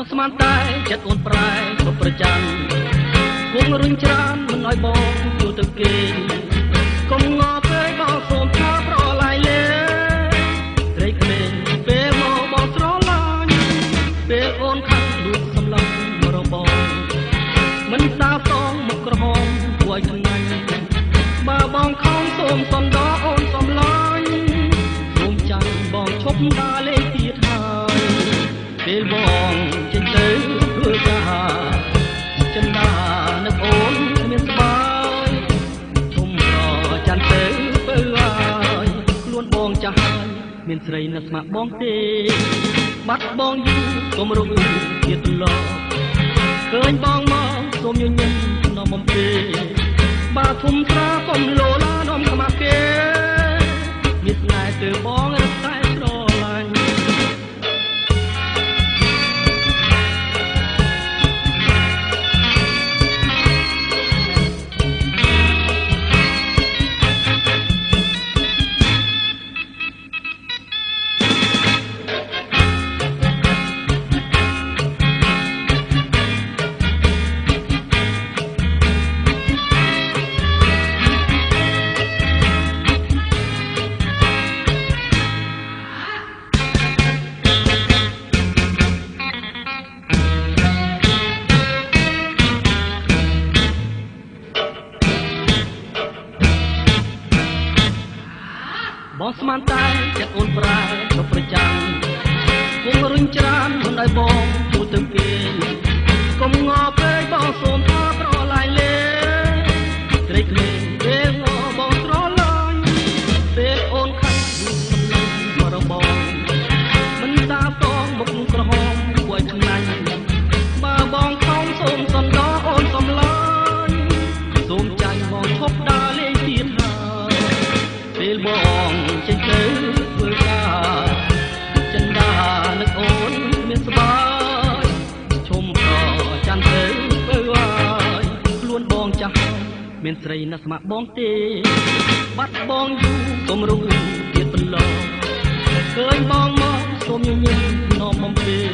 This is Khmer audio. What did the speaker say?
បងស្មានតែចិត្តអូនប្រែក៏ប្រចាំគង់រុញច្រានមិនឲ្យបងយល់ទៅគេកុំងល់ពេកបងសូមថាប្រឡាយលេត្រេកក្មេងពេលមកបងស្រឡាញ់ពេលអូនខាងលួចសម្លឹងរបងមិនតាសងមុខក្រហមគួរឲ្យខ្លាញ់បើបងខំសូមសំដរអូនសំឡាញ់សូមចាំបងឈប់ដើរលេងទៀតហើយពេលបងចេញទៅធ្វើការចិនដានឹកអូនមានស្បាយធំរចាន់ទៅពើហើយខ្លួនបងចាស់ហើយមានស្រីនៅស្មាក់បងទេបាត់បងយូរកុំរកទៀតឡោឃើញបងមកសូមញញឹមនំបំពេបើធំស្រាកុំលោឡានំខ្មាស់គេមានស្នេហ៍ទៅបងរកតែស្រឡាញ់បងស្មានតែចិត្តអូនប្រែក៏ប្រចាំគង់រុញច្រានមិនឲ្យបងទូទៅគេកុំងល់ពេកបងសូមថាប្រឡាយលេត្រេកក្មេងពេលងល់បងស្រឡាញ់ពេលអូនខាងលួចសម្លឹងរបងមិនតាសងមុខក្រហមគួរឲ្យខ្លាញ់បើបងខំសូមសំដរអូនសំឡាញ់សូមចាញ់បងឈប់ដើរលេងទៀតហើយពេលបងចេញទៅធ្វើការចិនដានឹកអូនមានស្បាយឈុំប្រចាំទៅពើហើយខ្លួនបងចាស់មានស្រីណាស់ស្មាក់បងទេបាត់បងយូរកុំរងទៀតបន្លងឃើញបងមកសូមញញឹមនំបំពេ